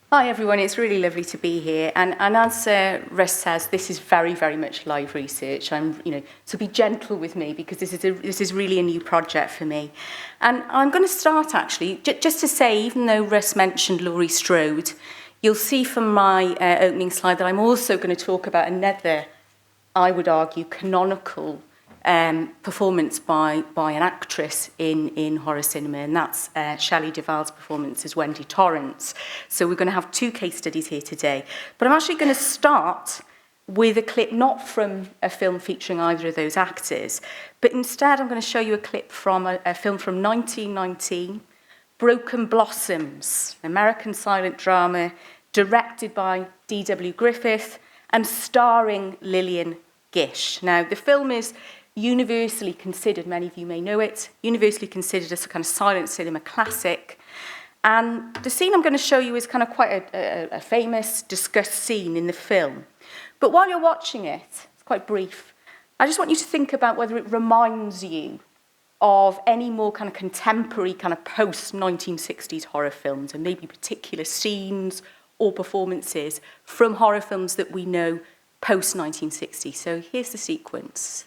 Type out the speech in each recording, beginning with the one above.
Hi everyone, it's really lovely to be here. And as Russ says, this is very, very much live research. So be gentle with me because this is really a new project for me. And I'm going to start actually, just to say, even though Russ mentioned Laurie Strode, you'll see from my opening slide that I'm also going to talk about another, I would argue, canonical performance by an actress in horror cinema, and that's Shelley Duvall's performance as Wendy Torrance. So we're going to have two case studies here today. But I'm actually going to start with a clip not from a film featuring either of those actors, but instead I'm going to show you a clip from a film from 1919, Broken Blossoms, American silent drama, directed by D.W. Griffith and starring Lillian Gish. Now, the film is universally considered, many of you may know it, universally considered as a kind of silent cinema classic. And the scene I'm going to show you is kind of quite a famous, discussed scene in the film. But while you're watching it, it's quite brief, I just want you to think about whether it reminds you of any more kind of contemporary, kind of post-1960s horror films, and maybe particular scenes or performances from horror films that we know post-1960. So here's the sequence.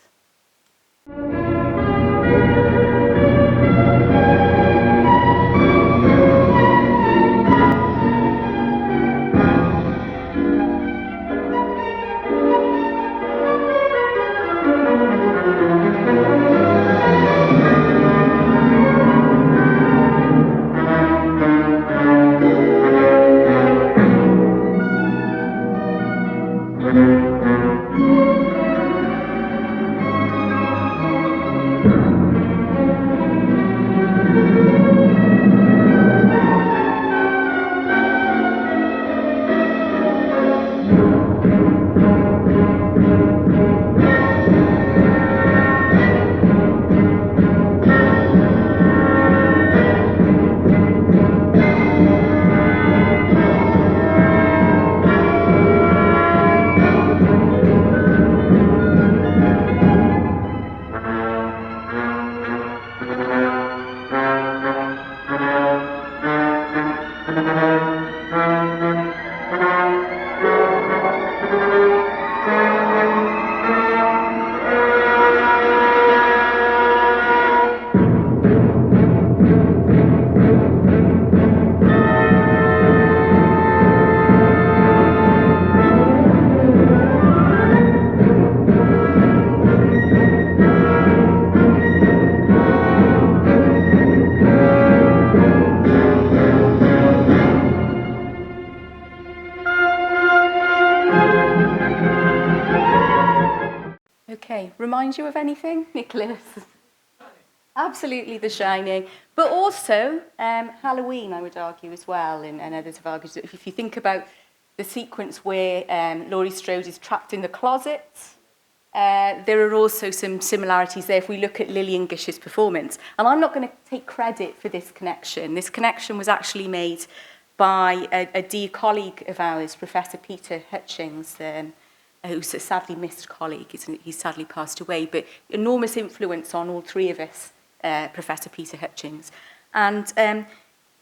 Okay, remind you of anything, Nicholas? Absolutely The Shining, but also Halloween, I would argue as well, and others have argued that if you think about the sequence where Laurie Strode is trapped in the closet, there are also some similarities there if we look at Lillian Gish's performance. And I'm not going to take credit for this connection. This connection was actually made by a dear colleague of ours, Professor Peter Hutchings, who's a sadly missed colleague. He's sadly passed away, but enormous influence on all three of us, Professor Peter Hutchings. And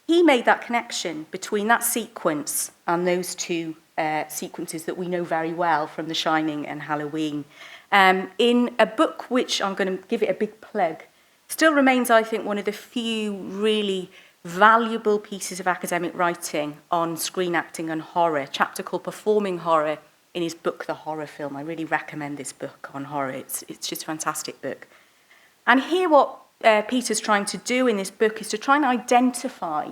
he made that connection between that sequence and those two sequences that we know very well from The Shining and Halloween. In a book which I'm going to give it a big plug, still remains, I think, one of the few really valuable pieces of academic writing on screen acting and horror, a chapter called Performing Horror, in his book, The Horror Film. I really recommend this book on horror. It's just a fantastic book. And here what Peter's trying to do in this book is to try and identify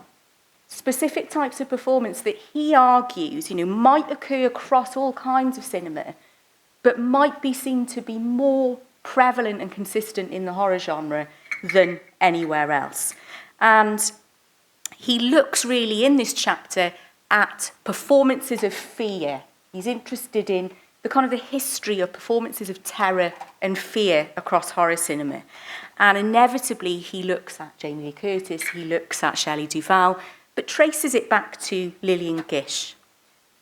specific types of performance that he argues, might occur across all kinds of cinema, but might be seen to be more prevalent and consistent in the horror genre than anywhere else. And he looks really in this chapter at performances of fear. He's interested in the kind of the history of performances of terror and fear across horror cinema. And inevitably, he looks at Jamie Lee Curtis, he looks at Shelley Duvall, but traces it back to Lillian Gish.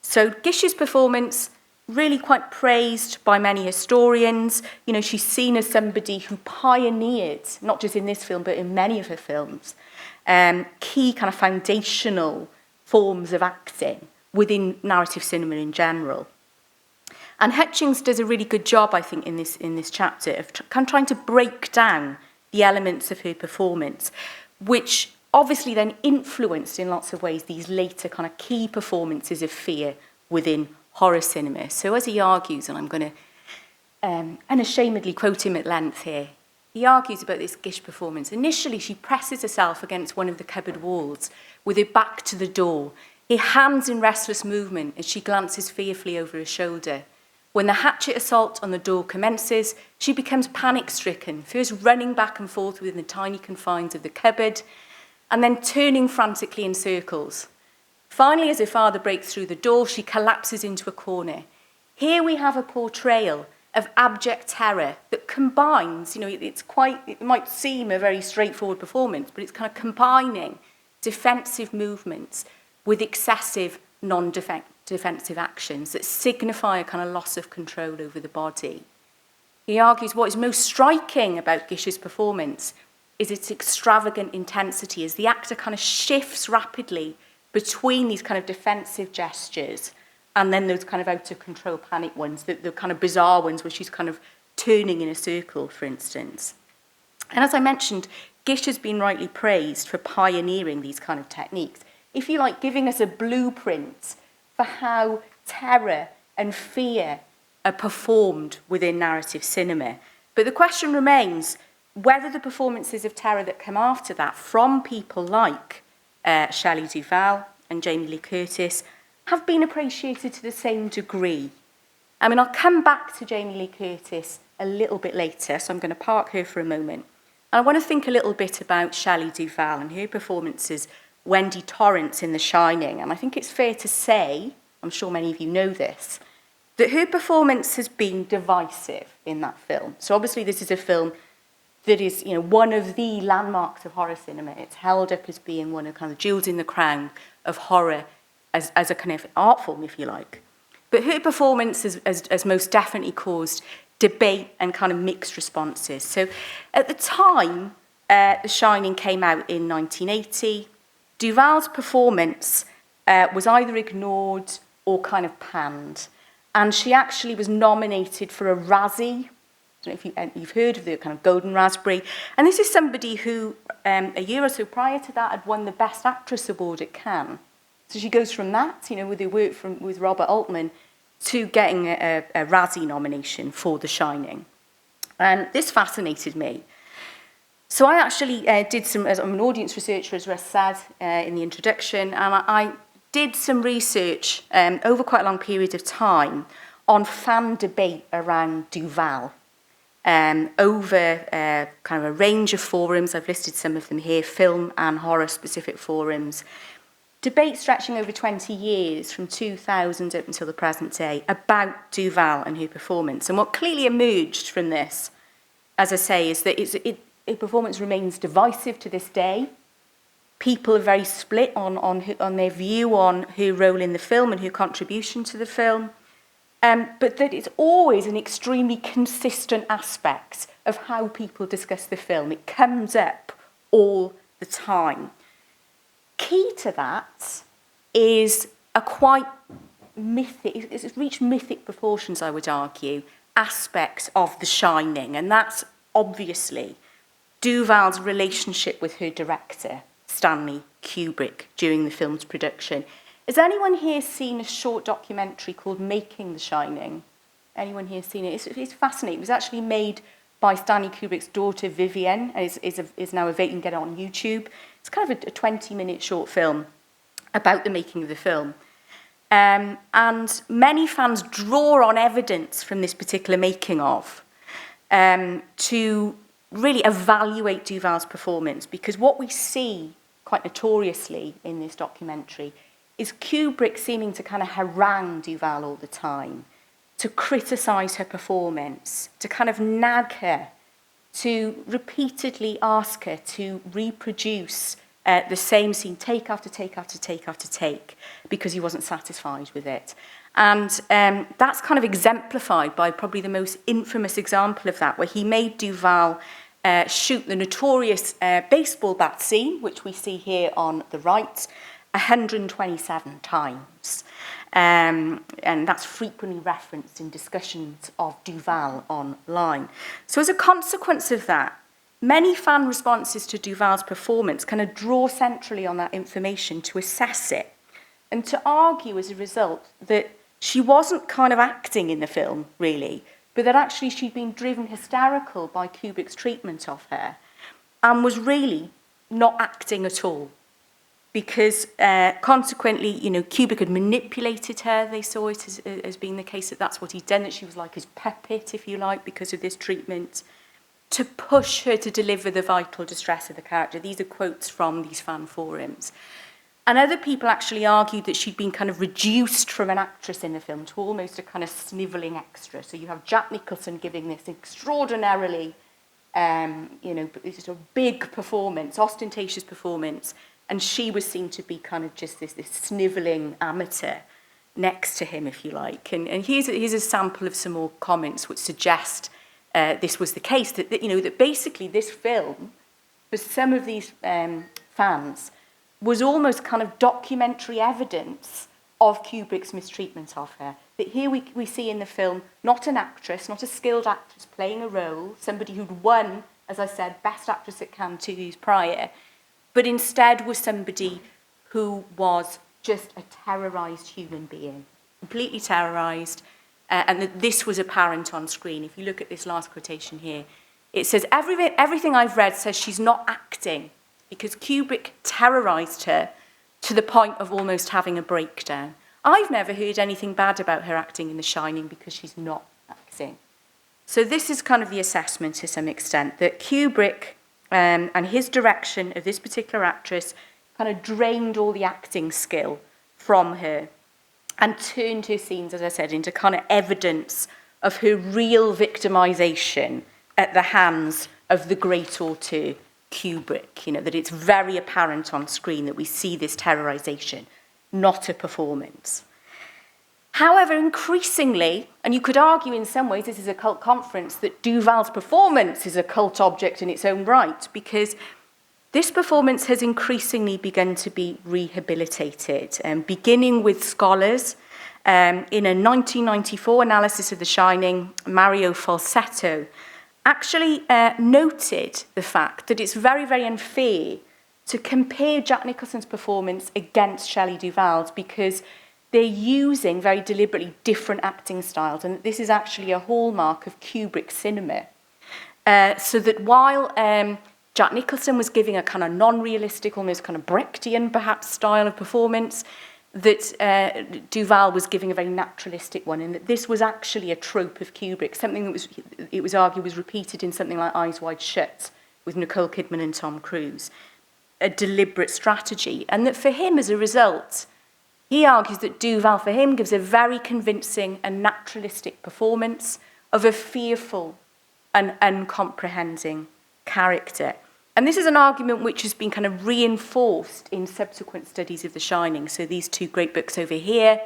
So Gish's performance, really quite praised by many historians. She's seen as somebody who pioneered, not just in this film, but in many of her films, key kind of foundational forms of acting within narrative cinema in general. And Hutchings does a really good job, I think, in this chapter of kind of trying to break down the elements of her performance, which obviously then influenced in lots of ways these later kind of key performances of fear within horror cinema. So as he argues, and I'm going to unashamedly quote him at length here, he argues about this Gish performance. Initially, she presses herself against one of the cupboard walls with her back to the door, her hands in restless movement as she glances fearfully over her shoulder. When the hatchet assault on the door commences, she becomes panic-stricken, first running back and forth within the tiny confines of the cupboard, and then turning frantically in circles. Finally, as her father breaks through the door, she collapses into a corner. Here we have a portrayal of abject terror that combines, it might seem a very straightforward performance, but it's kind of combining defensive movements with excessive non-defensive actions that signify a kind of loss of control over the body. He argues what is most striking about Gish's performance is its extravagant intensity as the actor kind of shifts rapidly between these kind of defensive gestures and then those kind of out-of-control panic ones, the kind of bizarre ones where she's kind of turning in a circle, for instance. And as I mentioned, Gish has been rightly praised for pioneering these kind of techniques, if you like, giving us a blueprint for how terror and fear are performed within narrative cinema. But the question remains whether the performances of terror that come after that from people like Shelley Duvall and Jamie Lee Curtis have been appreciated to the same degree. I mean, I'll come back to Jamie Lee Curtis a little bit later, so I'm going to park her for a moment. And I want to think a little bit about Shelley Duvall and her performances Wendy Torrance in The Shining, and I think it's fair to say, I'm sure many of you know this, that her performance has been divisive in that film. So obviously this is a film that is, one of the landmarks of horror cinema. It's held up as being one of kind of jewels in the crown of horror as a kind of art form, if you like. But her performance has most definitely caused debate and kind of mixed responses. So at the time The Shining came out in 1980, Duvall's performance was either ignored or kind of panned. And she actually was nominated for a Razzie. I don't know if you've heard of the kind of Golden Raspberry. And this is somebody who, a year or so prior to that, had won the Best Actress Award at Cannes. So she goes from that, with her work with Robert Altman, to getting a Razzie nomination for The Shining. And this fascinated me. So I actually did some, as I'm an audience researcher, as Russ said in the introduction, and I did some research over quite a long period of time on fan debate around Duvall over kind of a range of forums. I've listed some of them here, film and horror specific forums. Debate stretching over 20 years from 2000 up until the present day about Duvall and her performance. And what clearly emerged from this, as I say, is that her performance remains divisive to this day. People are very split on their view on her role in the film and her contribution to the film, but that it's always an extremely consistent aspect of how people discuss the film. It comes up all the time. Key to that is a quite mythic, it's reached mythic proportions, I would argue, aspects of The Shining, and that's obviously Duvall's relationship with her director, Stanley Kubrick, during the film's production. Has anyone here seen a short documentary called Making The Shining? Anyone here seen it? It's fascinating. It was actually made by Stanley Kubrick's daughter, Vivienne, and is now available. You can get it on YouTube. It's kind of a 20-minute short film about the making of the film. And many fans draw on evidence from this particular making of to really evaluate Duvall's performance, because what we see quite notoriously in this documentary is Kubrick seeming to kind of harangue Duvall all the time, to criticise her performance, to kind of nag her, to repeatedly ask her to reproduce the same scene take after take after take after take, because he wasn't satisfied with it. And that's kind of exemplified by probably the most infamous example of that, where he made Duvall shoot the notorious baseball bat scene, which we see here on the right, 127 times. And that's frequently referenced in discussions of Duval online. So as a consequence of that, many fan responses to Duval's performance kind of draw centrally on that information to assess it and to argue as a result that she wasn't kind of acting in the film, really, but that actually she'd been driven hysterical by Kubrick's treatment of her and was really not acting at all. Because consequently, you know, Kubrick had manipulated her. They saw it as being the case that that's what he'd done, that she was like his puppet, if you like, because of this treatment, to push her to deliver the vital distress of the character. These are quotes from these fan forums. And other people actually argued that she'd been kind of reduced from an actress in the film to almost a kind of snivelling extra. So you have Jack Nicholson giving this extraordinarily, sort of big performance, ostentatious performance, and she was seen to be kind of just this snivelling amateur next to him, if you like. And here's a sample of some more comments which suggest this was the case, that basically this film, for some of these fans, was almost kind of documentary evidence of Kubrick's mistreatment of her. That here we see in the film not an actress, not a skilled actress playing a role, somebody who'd won, as I said, Best Actress at Cannes 2 years prior, but instead was somebody who was just a terrorised human being, completely terrorised, and that this was apparent on screen. If you look at this last quotation here, it says, everything I've read says she's not acting, because Kubrick terrorised her to the point of almost having a breakdown. I've never heard anything bad about her acting in The Shining because she's not acting. So this is kind of the assessment to some extent, that Kubrick and his direction of this particular actress kind of drained all the acting skill from her and turned her scenes, as I said, into kind of evidence of her real victimisation at the hands of the great auteur Kubrick, that it's very apparent on screen that we see this terrorisation, not a performance. However, increasingly, and you could argue in some ways this is a cult conference, that Duval's performance is a cult object in its own right, because this performance has increasingly begun to be rehabilitated, beginning with scholars. In a 1994 analysis of The Shining, Mario Falsetto actually noted the fact that it's very, very unfair to compare Jack Nicholson's performance against Shelley Duvall's, because they're using very deliberately different acting styles, and this is actually a hallmark of Kubrick cinema. So that while Jack Nicholson was giving a kind of non-realistic, almost kind of Brechtian perhaps style of performance, that Duval was giving a very naturalistic one, and that this was actually a trope of Kubrick, something that it was argued was repeated in something like Eyes Wide Shut with Nicole Kidman and Tom Cruise, a deliberate strategy, and that for him, as a result, he argues that Duval, for him, gives a very convincing and naturalistic performance of a fearful and uncomprehending character. And this is an argument which has been kind of reinforced in subsequent studies of The Shining. So these two great books over here,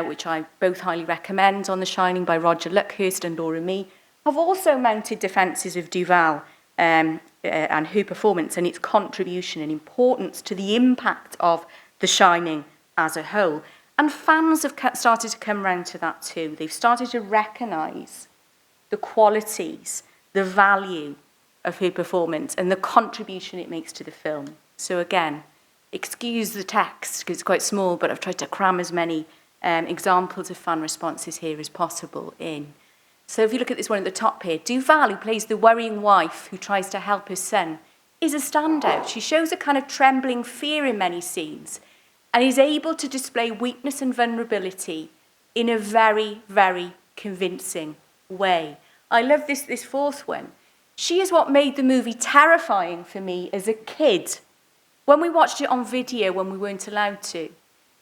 which I both highly recommend, On The Shining by Roger Luckhurst and Laura Mee, have also mounted defences of Duval and her performance and its contribution and importance to the impact of The Shining as a whole. And fans have started to come round to that too. They've started to recognise the qualities, the value of her performance and the contribution it makes to the film. So again, excuse the text because it's quite small, but I've tried to cram as many examples of fan responses here as possible in. So if you look at this one at the top here, Duval, who plays the worrying wife who tries to help her son, is a standout. She shows a kind of trembling fear in many scenes and is able to display weakness and vulnerability in a very, very convincing way. I love this fourth one. She is what made the movie terrifying for me as a kid. When we watched it on video when we weren't allowed to,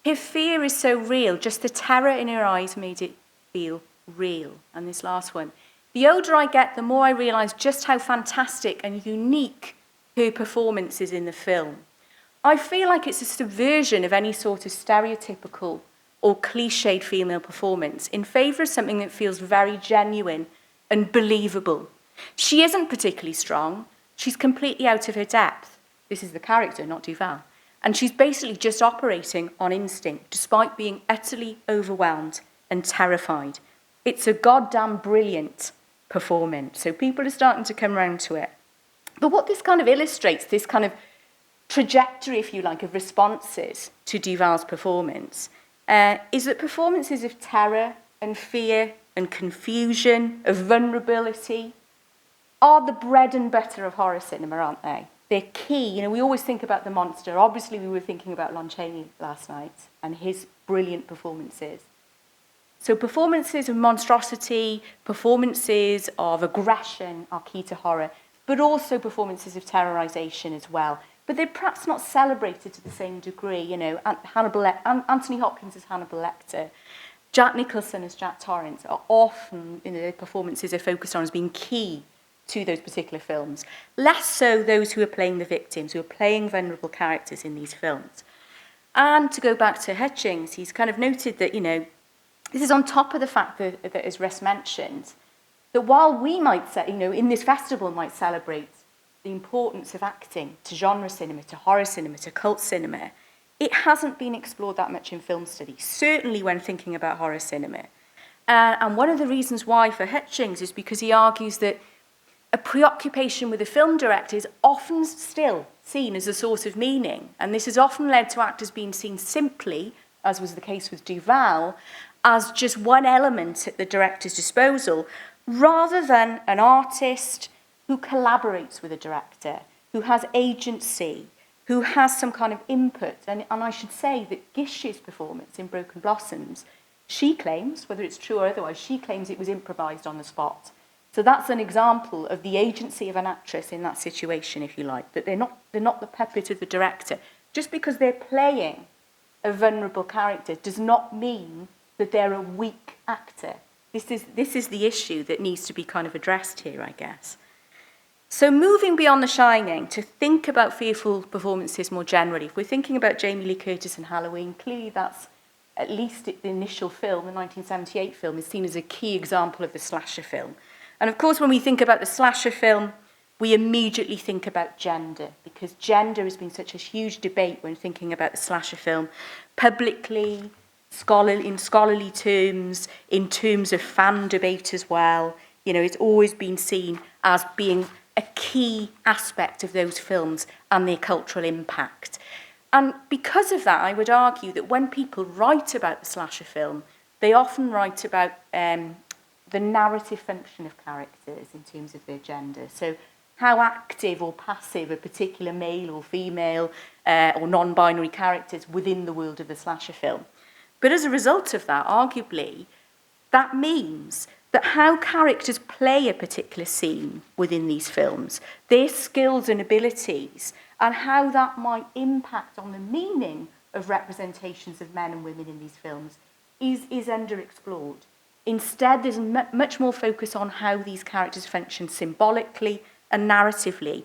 her fear is so real, just the terror in her eyes made it feel real. And this last one. The older I get, the more I realise just how fantastic and unique her performance is in the film. I feel like it's a subversion of any sort of stereotypical or cliched female performance in favour of something that feels very genuine and believable. She isn't particularly strong. She's completely out of her depth. This is the character, not Duval. And she's basically just operating on instinct, despite being utterly overwhelmed and terrified. It's a goddamn brilliant performance. So people are starting to come around to it. But what this kind of illustrates, this kind of trajectory, if you like, of responses to Duval's performance, is that performances of terror and fear and confusion, of vulnerability, are the bread and butter of horror cinema, aren't they? They're key. You know, we always think about the monster. Obviously, we were thinking about Lon Chaney last night and his brilliant performances. So performances of monstrosity, performances of aggression are key to horror, but also performances of terrorization as well. But they're perhaps not celebrated to the same degree. You know, Anthony Hopkins as Hannibal Lecter, Jack Nicholson as Jack Torrance are often, you know, their performances are focused on as being key to those particular films. Less so those who are playing the victims, who are playing vulnerable characters in these films. And to go back to Hutchings, he's kind of noted that, you know, this is on top of the fact that as Russ mentioned, that while we might say, you know, in this festival might celebrate the importance of acting to genre cinema, to horror cinema, to cult cinema, it hasn't been explored that much in film studies, certainly when thinking about horror cinema. And one of the reasons why for Hutchings is because he argues that a preoccupation with a film director is often still seen as a source of meaning. And this has often led to actors being seen simply, as was the case with Duval, as just one element at the director's disposal, rather than an artist who collaborates with a director, who has agency, who has some kind of input. And I should say that Gish's performance in Broken Blossoms, she claims, whether it's true or otherwise, she claims it was improvised on the spot. So that's an example of the agency of an actress in that situation, if you like, that they're not the puppet of the director. Just because they're playing a vulnerable character does not mean that they're a weak actor. This is the issue that needs to be kind of addressed here, I guess. So moving beyond The Shining, to think about fearful performances more generally, if we're thinking about Jamie Lee Curtis and Halloween, clearly that's, at least the initial film, the 1978 film, is seen as a key example of the slasher film. And of course, when we think about the slasher film, we immediately think about gender, because gender has been such a huge debate when thinking about the slasher film, publicly, in scholarly terms, in terms of fan debate as well. You know, it's always been seen as being a key aspect of those films and their cultural impact. And because of that, I would argue that when people write about the slasher film, they often write about the narrative function of characters in terms of their gender. So how active or passive a particular male or female or non-binary characters within the world of the slasher film. But as a result of that, arguably, that means that how characters play a particular scene within these films, their skills and abilities, and how that might impact on the meaning of representations of men and women in these films is underexplored. Instead, there's much more focus on how these characters function symbolically and narratively,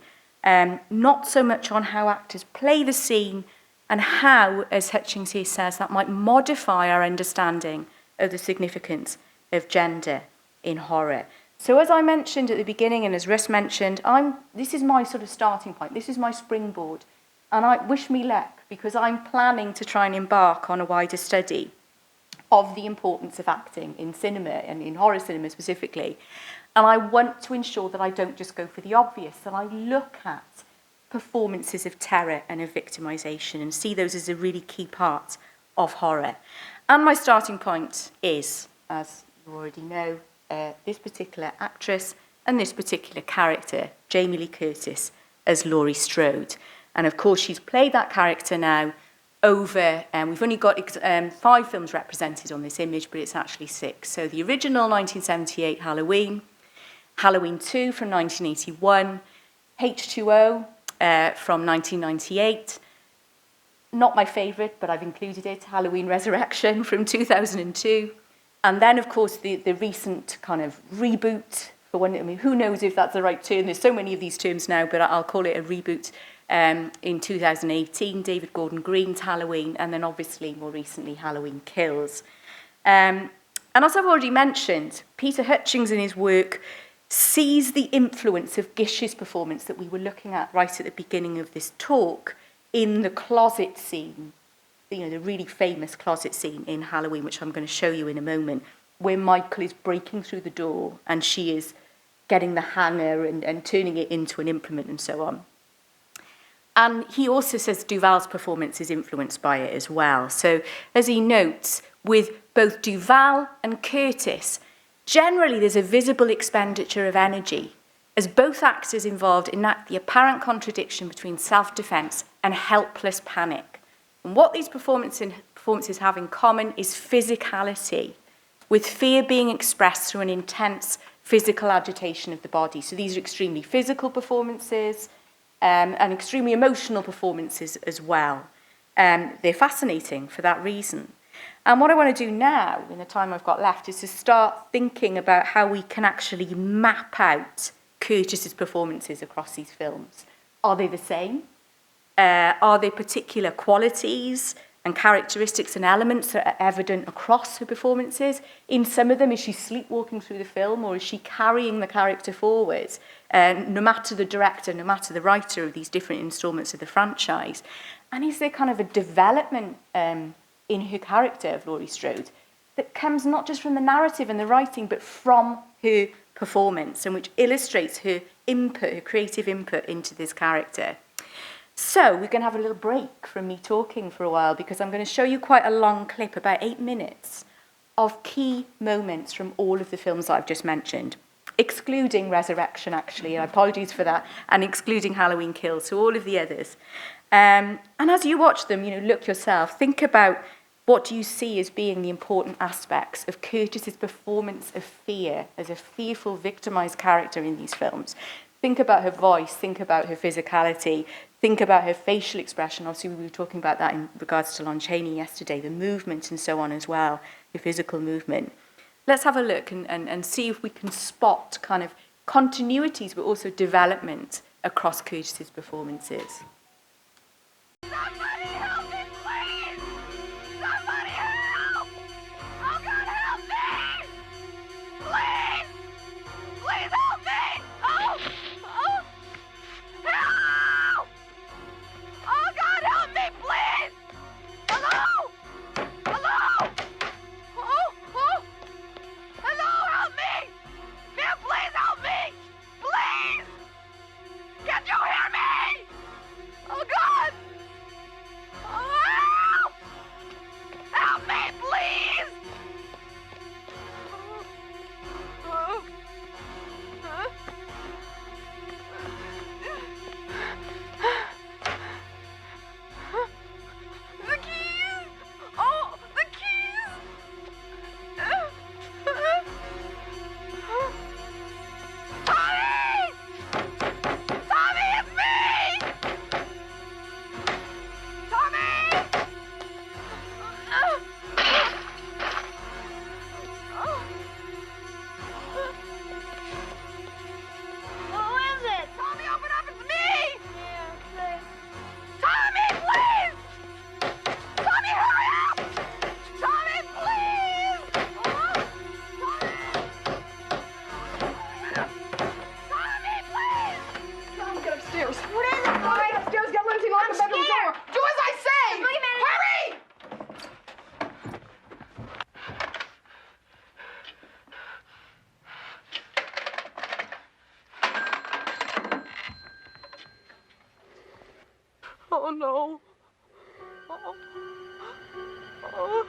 not so much on how actors play the scene and how, as Hutchings here says, that might modify our understanding of the significance of gender in horror. So as I mentioned at the beginning, and as Russ mentioned, this is my sort of starting point, this is my springboard, and I wish me luck, because I'm planning to try and embark on a wider study of the importance of acting in cinema, and in horror cinema specifically. And I want to ensure that I don't just go for the obvious, that I look at performances of terror and of victimization and see those as a really key part of horror. And my starting point is, as you already know, this particular actress and this particular character, Jamie Lee Curtis, as Laurie Strode. And of course, she's played that character now over, we've only got 5 films represented on this image, but it's actually 6. So the original 1978 Halloween, Halloween 2 from 1981, H2O from 1998, not my favourite, but I've included it, Halloween Resurrection from 2002, and then, of course, the recent kind of reboot, for one, I mean, who knows if that's the right term, there's so many of these terms now, but I'll call it a reboot, in 2018, David Gordon Green's Halloween, and then obviously more recently Halloween Kills. And as I've already mentioned, Peter Hutchings in his work sees the influence of Gish's performance that we were looking at right at the beginning of this talk in the closet scene, the really famous closet scene in Halloween, which I'm going to show you in a moment, where Michael is breaking through the door and she is getting the hanger and turning it into an implement and so on. And he also says Duval's performance is influenced by it as well. So as he notes, with both Duval and Curtis, generally there's a visible expenditure of energy, as both actors involved enact the apparent contradiction between self-defense and helpless panic. And what these performances have in common is physicality, with fear being expressed through an intense physical agitation of the body. So these are extremely physical performances and extremely emotional performances as well. They're fascinating for that reason. And what I want to do now, in the time I've got left, is to start thinking about how we can actually map out Curtis's performances across these films. Are they the same? Are there particular qualities and characteristics and elements that are evident across her performances? In some of them, is she sleepwalking through the film, or is she carrying the character forward? No matter the director, no matter the writer of these different installments of the franchise. And is there kind of a development in her character of Laurie Strode that comes not just from the narrative and the writing, but from her performance, and which illustrates her input, her creative input into this character? So we're going to have a little break from me talking for a while, because I'm going to show you quite a long clip, about 8 minutes, of key moments from all of the films that I've just mentioned, excluding Resurrection, actually, and apologies for that, and excluding Halloween Kills, so all of the others. And as you watch them, look yourself, think about what do you see as being the important aspects of Curtis's performance of fear as a fearful, victimized character in these films. Think about her voice, think about her physicality, think about her facial expression. Obviously, we were talking about that in regards to Lon Chaney yesterday, the movement and so on as well, the physical movement. Let's have a look and see if we can spot kind of continuities, but also development across Curtis's performances. Somebody help me, please! Somebody help! Oh, God, help me! Please! Please help me! Oh! Oh! Help! Oh, God, help me, please! Hello? Hello? Oh! Oh! Hello, help me! Man, please help me! Please! Can you hear me? Oh, God! Oh, help! Help me, please! Oh. The keys! Oh, the keys! Tommy! Tommy, it's me! Tommy! Who is it? Tommy, open up, it's me! Yeah, Tommy, please! Tommy, hurry up! Tommy, please! Tommy, please! Tom, get upstairs. What is it, boy? Get upstairs, get Lindsay, lock the bedroom door. Do as I say! Wait a minute. Hurry! Oh, no. Oh. Oh.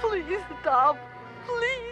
Please stop. Please.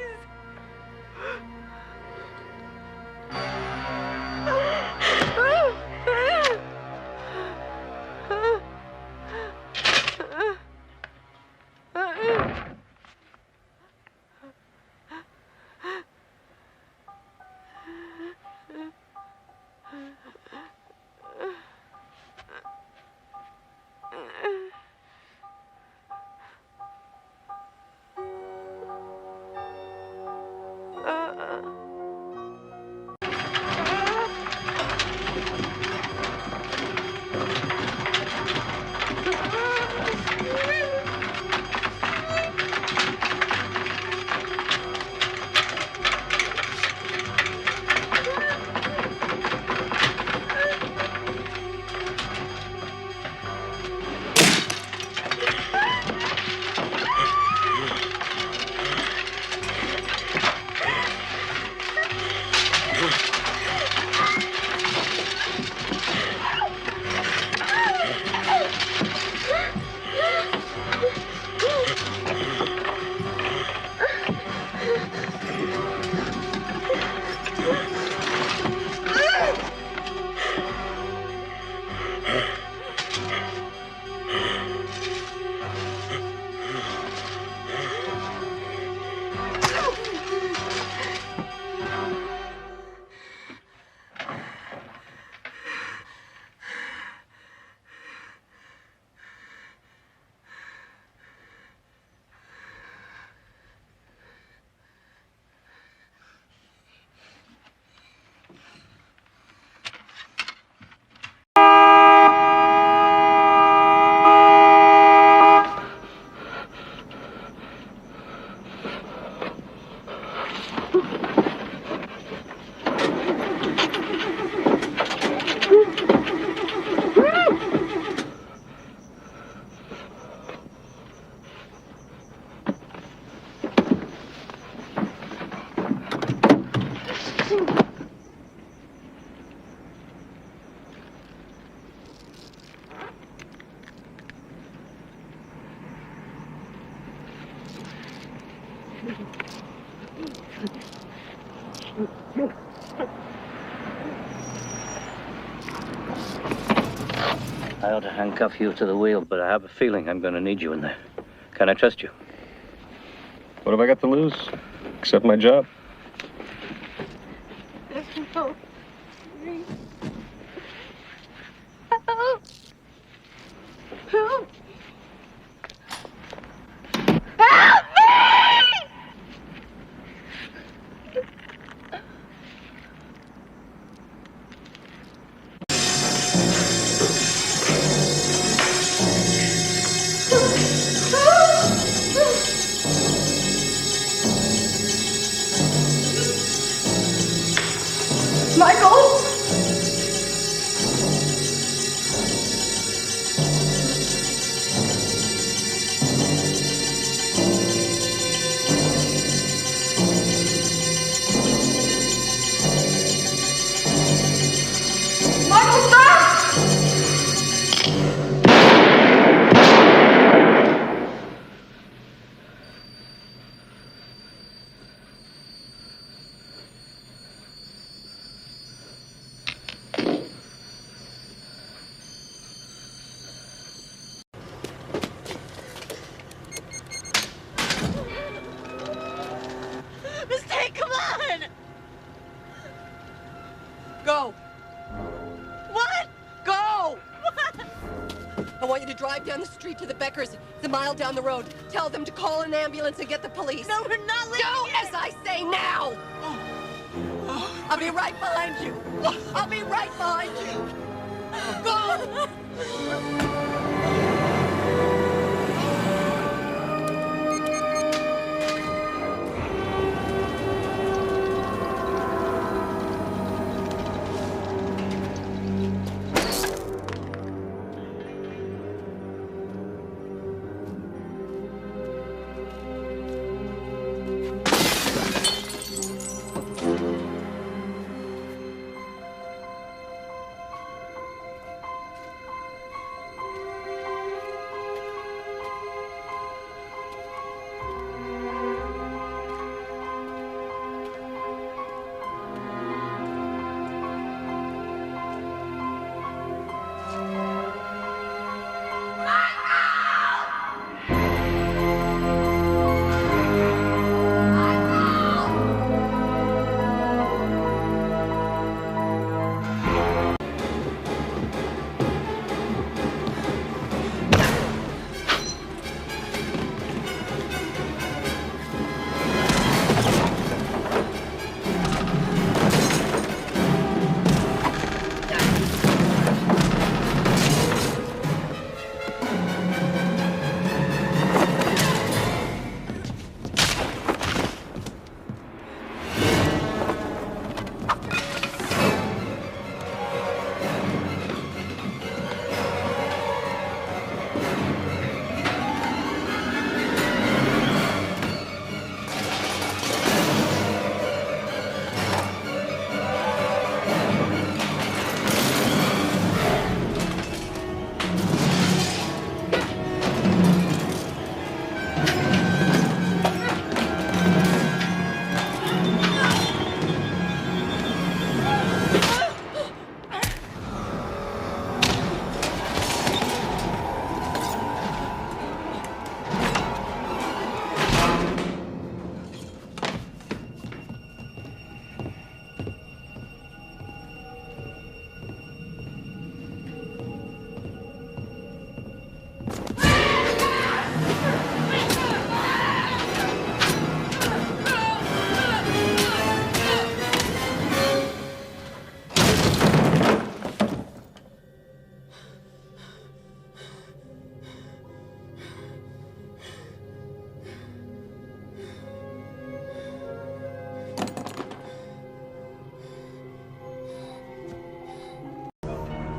I ought to handcuff you to the wheel, but I have a feeling I'm going to need you in there. Can I trust you? What have I got to lose? Except my job? Help. Help. Help me! Michael! Michael, stop! Mistake, come on! Go! What? Go! What? I want you to drive down the street to the Beckers. It's a mile down the road. Tell them to call an ambulance and get the police. No, we're not leaving Do yet. as I say now! I'll be right behind you. I'll be right behind you. Go!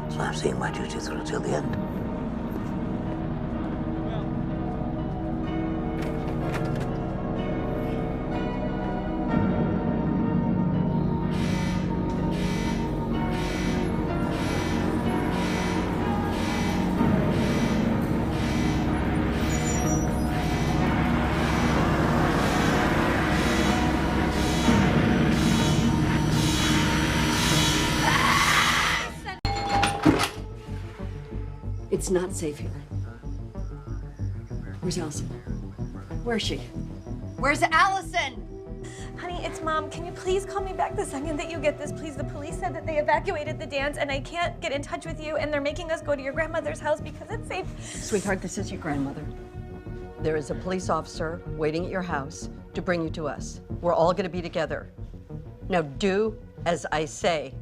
So I'm seeing my duty through till the end. It's not safe here. Where's Allison? Where is she? Where's Allison? Honey, it's Mom. Can you please call me back the second that you get this, please? The police said that they evacuated the dance and I can't get in touch with you and they're making us go to your grandmother's house because it's safe. Sweetheart, this is your grandmother. There is a police officer waiting at your house to bring you to us. We're all gonna be together. Now do as I say.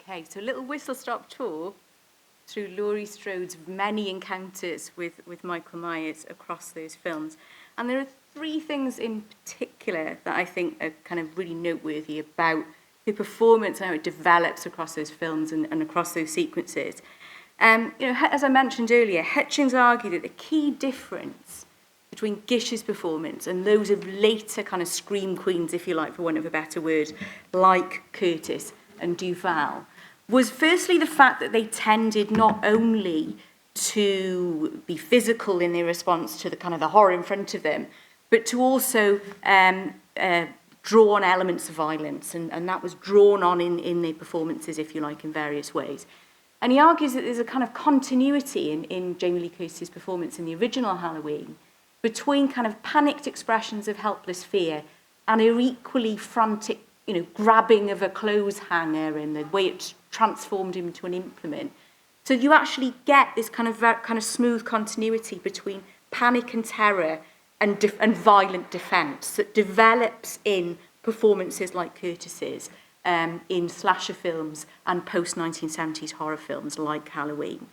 Okay, so a little whistle-stop tour through Laurie Strode's many encounters with Michael Myers across those films. And there are three things in particular that I think are kind of really noteworthy about the performance and how it develops across those films and across those sequences. You know, as I mentioned earlier, Hutchings argued that the key difference between Gish's performance and those of later kind of scream queens, if you like, for want of a better word, like Curtis and Duval, was firstly the fact that they tended not only to be physical in their response to the kind of the horror in front of them, but to also draw on elements of violence, and that was drawn on in their performances, if you like, in various ways. And he argues that there's a kind of continuity in Jamie Lee Curtis's performance in the original Halloween between kind of panicked expressions of helpless fear and her equally frantic, you know, grabbing of a clothes hanger and the way it transformed him into an implement. So you actually get this kind of smooth continuity between panic and terror and violent defence that develops in performances like Curtis's, in slasher films and post-1970s horror films like Halloween.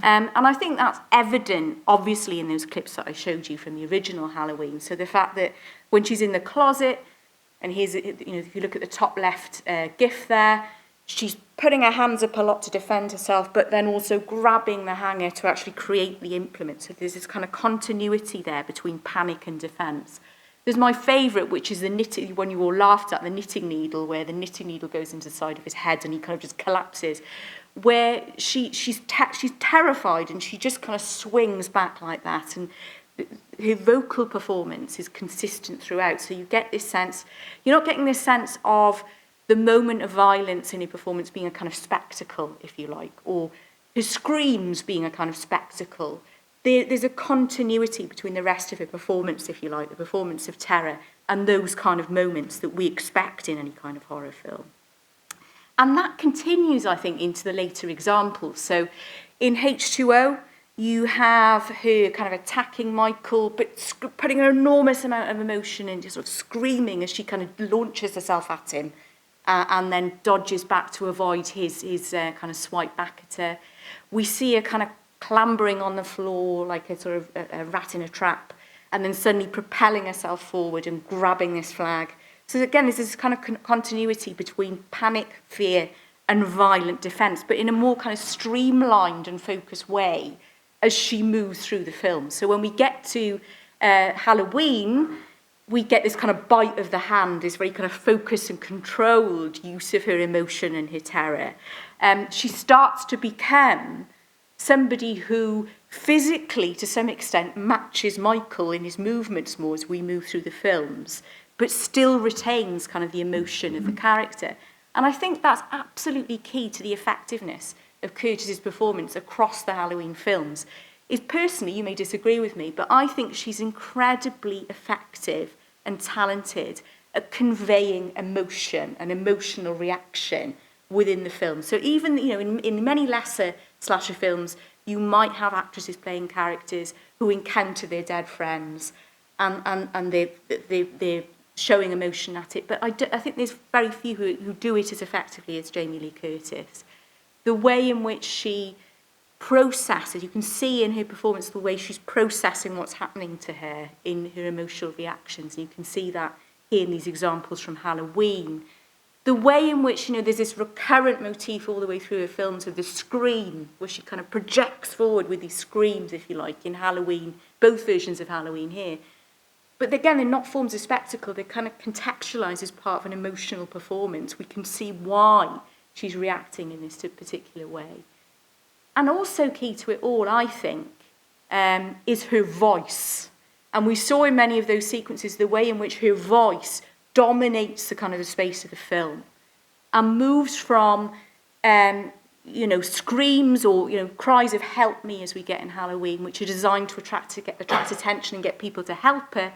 And I think that's evident, obviously, in those clips that I showed you from the original Halloween. So the fact that when she's in the closet, and here's, you know, if you look at the top left GIF there, she's putting her hands up a lot to defend herself, but then also grabbing the hanger to actually create the implement. So there's this kind of continuity there between panic and defence. There's my favourite, which is the knitting, when you all laughed at, the knitting needle, where the knitting needle goes into the side of his head and he kind of just collapses, where she's terrified and she just kind of swings back like that. And her vocal performance is consistent throughout. So you get this sense, you're not getting this sense of the moment of violence in her performance being a kind of spectacle, if you like, or her screams being a kind of spectacle. There's a continuity between the rest of her performance, if you like, the performance of terror, and those kind of moments that we expect in any kind of horror film. And that continues, I think, into the later examples. So in H2O, you have her kind of attacking Michael, but putting an enormous amount of emotion and just sort of screaming as she kind of launches herself at him and then dodges back to avoid his kind of swipe back at her. We see her kind of clambering on the floor like a sort of a rat in a trap, and then suddenly propelling herself forward and grabbing this flag. So again, there's this kind of continuity between panic, fear, and violent defence, but in a more kind of streamlined and focused way as she moves through the film. So when we get to Halloween, we get this kind of bite of the hand, this very kind of focused and controlled use of her emotion and her terror. She starts to become somebody who physically, to some extent, matches Michael in his movements more as we move through the films, but still retains kind of the emotion of the character. And I think that's absolutely key to the effectiveness of Curtis's performance across the Halloween films. Is personally, you may disagree with me, but I think she's incredibly effective and talented at conveying emotion and emotional reaction within the film. So even, you know, in many lesser slasher films, you might have actresses playing characters who encounter their dead friends and they're showing emotion at it. But I think there's very few who do it as effectively as Jamie Lee Curtis. The way in which she processes. You can see in her performance the way she's processing what's happening to her in her emotional reactions. And you can see that here in these examples from Halloween. The way in which, there's this recurrent motif all the way through her films of the scream, where she kind of projects forward with these screams, if you like, in Halloween, both versions of Halloween here. But again, they're not forms of spectacle. They're kind of contextualised as part of an emotional performance. We can see why she's reacting in this particular way. And also key to it all, I think, is her voice. And we saw in many of those sequences the way in which her voice dominates the kind of the space of the film and moves from, screams or, cries of help me as we get in Halloween, which are designed to attract attention and get people to help her,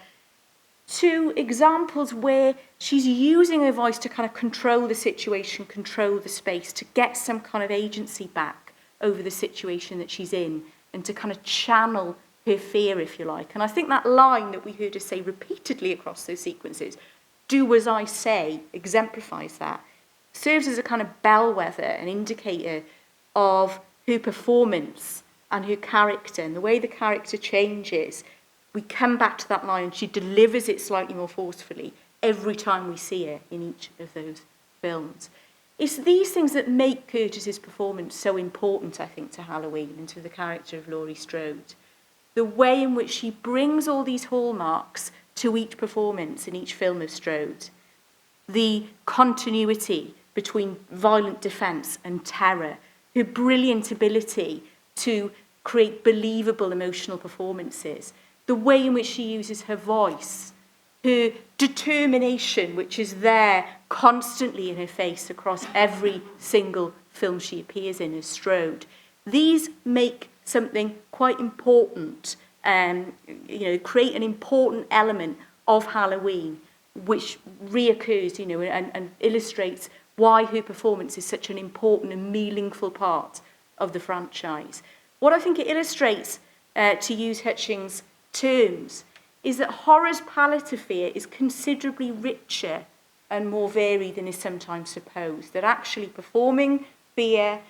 to examples where she's using her voice to kind of control the situation, control the space, to get some kind of agency back over the situation that she's in and to kind of channel her fear, if you like. And I think that line that we heard her say repeatedly across those sequences, do as I say, exemplifies that, serves as a kind of bellwether, an indicator of her performance and her character and the way the character changes. We come back to that line and she delivers it slightly more forcefully every time we see her in each of those films. It's these things that make Curtis's performance so important, I think, to Halloween and to the character of Laurie Strode. The way in which she brings all these hallmarks to each performance in each film of Strode. The continuity between violent defence and terror, her brilliant ability to create believable emotional performances, the way in which she uses her voice, her determination, which is there constantly in her face across every single film she appears in as Strode. These make something quite important, create an important element of Halloween, which reoccurs, and illustrates why her performance is such an important and meaningful part of the franchise. What I think it illustrates, to use Hutchings' terms, is that horror's palette of fear is considerably richer and more varied than is sometimes supposed. That actually performing fear,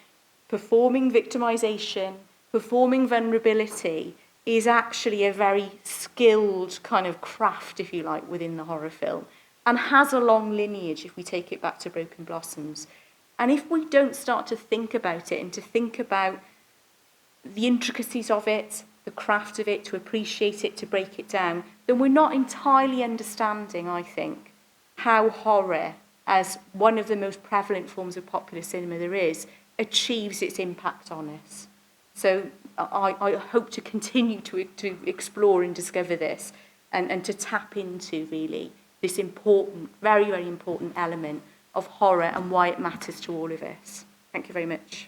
performing victimization, performing vulnerability is actually a very skilled kind of craft, if you like, within the horror film, and has a long lineage if we take it back to Broken Blossoms. And if we don't start to think about it and to think about the intricacies of it, the craft of it, to appreciate it, to break it down, then we're not entirely understanding, I think, how horror, as one of the most prevalent forms of popular cinema there is, achieves its impact on us. So I hope to continue to explore and discover this and to tap into, really, this important, very, very important element of horror and why it matters to all of us. Thank you very much.